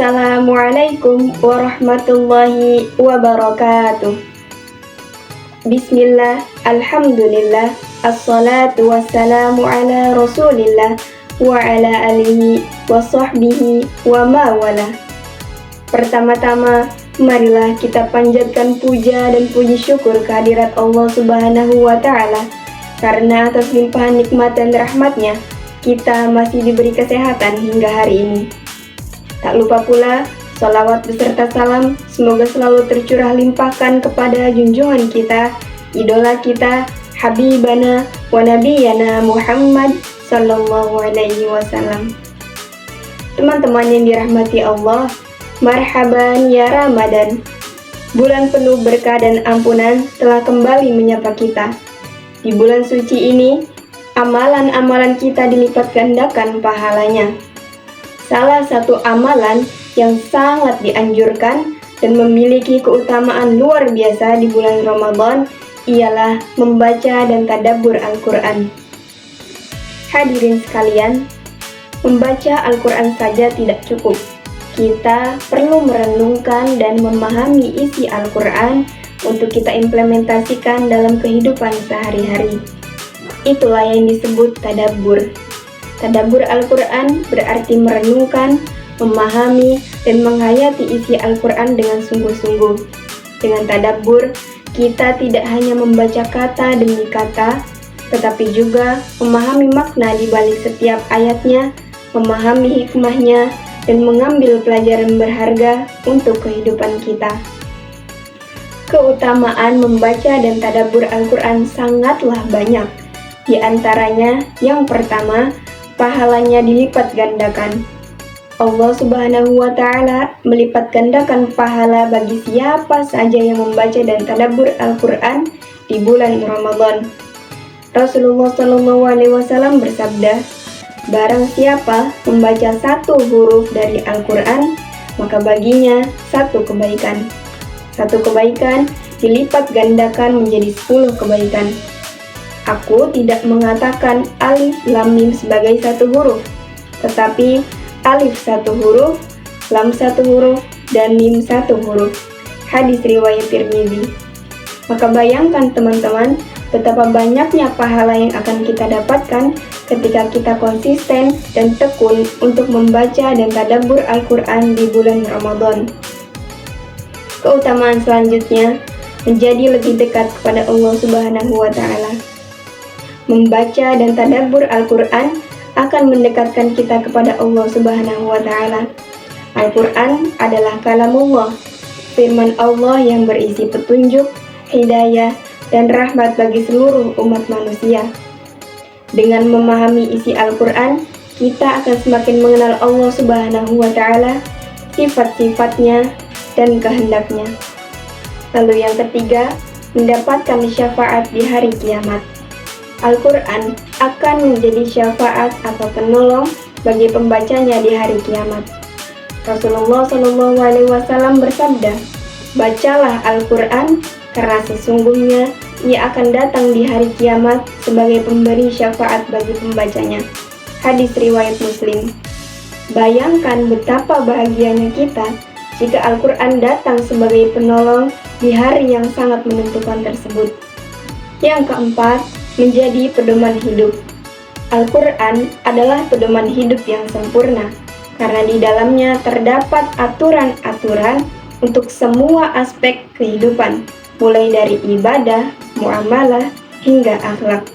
Assalamualaikum warahmatullahi wabarakatuh. Bismillah, alhamdulillah, assalatu wassalamu ala rasulillah wa ala alihi wa sahbihi wa mawala. Pertama-tama, marilah kita panjatkan puja dan puji syukur kehadirat Allah Subhanahu wa Ta'ala, karena atas limpahan nikmat dan rahmatnya kita masih diberi kesehatan hingga hari ini. Tak lupa pula, sholawat beserta salam semoga selalu tercurah limpahkan kepada junjungan kita, idola kita, Habibana wa Nabiyana Muhammad Sallallahu Alaihi Wasallam. Teman-teman yang dirahmati Allah, marhaban ya Ramadan. Bulan penuh berkah dan ampunan telah kembali menyapa kita. Di bulan suci ini, amalan-amalan kita dilipat gandakan pahalanya. Salah satu amalan yang sangat dianjurkan dan memiliki keutamaan luar biasa di bulan Ramadan ialah membaca dan tadabbur Al-Quran. Hadirin sekalian, membaca Al-Quran saja tidak cukup. Kita perlu merenungkan dan memahami isi Al-Quran untuk kita implementasikan dalam kehidupan sehari-hari. Itulah yang disebut tadabbur. Tadabbur Al-Quran berarti merenungkan, memahami, dan menghayati isi Al-Quran dengan sungguh-sungguh. Dengan tadabbur, kita tidak hanya membaca kata demi kata, tetapi juga memahami makna di balik setiap ayatnya, memahami hikmahnya, dan mengambil pelajaran berharga untuk kehidupan kita. Keutamaan membaca dan tadabbur Al-Quran sangatlah banyak. Di antaranya, yang pertama, pahalanya dilipat gandakan. Allah Subhanahu wa Ta'ala melipat gandakan pahala bagi siapa saja yang membaca dan tadabbur Al-Quran di bulan Ramadan. Rasulullah Shallallahu Alaihi Wasallam bersabda, barang siapa membaca satu huruf dari Al-Quran, maka baginya satu kebaikan. Satu kebaikan dilipat gandakan menjadi 10 kebaikan. Aku tidak mengatakan alif lam mim sebagai satu huruf, tetapi alif satu huruf, lam satu huruf, dan mim satu huruf. Hadis riwayat Tirmizi. Maka bayangkan teman-teman, betapa banyaknya pahala yang akan kita dapatkan ketika kita konsisten dan tekun untuk membaca dan tadabbur Al-Quran di bulan Ramadan. Keutamaan selanjutnya, menjadi lebih dekat kepada Allah Subhanahu wa Ta'ala. Membaca dan tadabbur Al-Quran akan mendekatkan kita kepada Allah Subhanahu wa Ta'ala. Al-Quran adalah kalamullah, firman Allah yang berisi petunjuk, hidayah, dan rahmat bagi seluruh umat manusia. Dengan memahami isi Al-Quran, kita akan semakin mengenal Allah Subhanahu wa Ta'ala, sifat-sifatnya, dan kehendaknya. Lalu yang ketiga, mendapatkan syafaat di hari kiamat. Al-Quran akan menjadi syafaat atau penolong bagi pembacanya di hari kiamat. Rasulullah Shallallahu Alaihi Wasallam bersabda, bacalah Al-Quran karena sesungguhnya ia akan datang di hari kiamat sebagai pemberi syafaat bagi pembacanya. Hadis riwayat Muslim. Bayangkan betapa bahagianya kita jika Al-Quran datang sebagai penolong di hari yang sangat menentukan tersebut. Yang keempat, menjadi pedoman hidup. Al-Quran adalah pedoman hidup yang sempurna, karena di dalamnya terdapat aturan-aturan untuk semua aspek kehidupan, mulai dari ibadah, muamalah, hingga akhlak.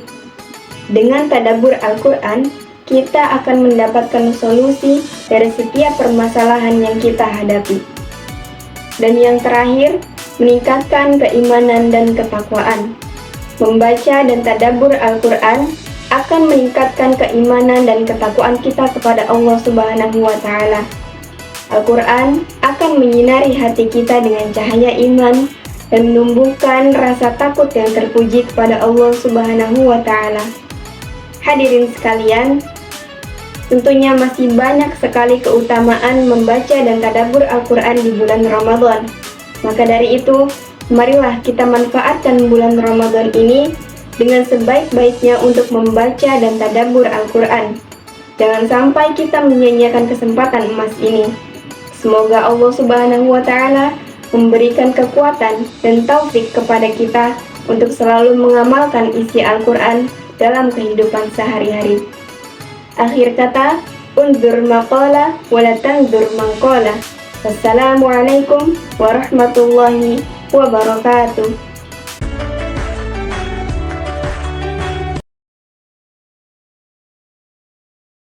Dengan tadabbur Al-Quran, kita akan mendapatkan solusi dari setiap permasalahan yang kita hadapi. Dan yang terakhir, meningkatkan keimanan dan ketakwaan. Membaca dan tadabbur Al-Quran akan meningkatkan keimanan dan ketakwaan kita kepada Allah Subhanahu wa Ta'ala. Al-Quran akan menyinari hati kita dengan cahaya iman dan menumbuhkan rasa takut yang terpuji kepada Allah Subhanahu wa Ta'ala. Hadirin sekalian, tentunya masih banyak sekali keutamaan membaca dan tadabbur Al-Quran di bulan Ramadan. Maka dari itu, marilah kita manfaatkan bulan Ramadan ini dengan sebaik-baiknya untuk membaca dan tadabbur Al-Quran. Jangan sampai kita menyia-nyiakan kesempatan emas ini. Semoga Allah Subhanahu wa Ta'ala memberikan kekuatan dan taufik kepada kita untuk selalu mengamalkan isi Al-Quran dalam kehidupan sehari-hari. Akhir kata, undur maqala wala tandur mangqala. Wassalamualaikum warahmatullahi wabarakatuh.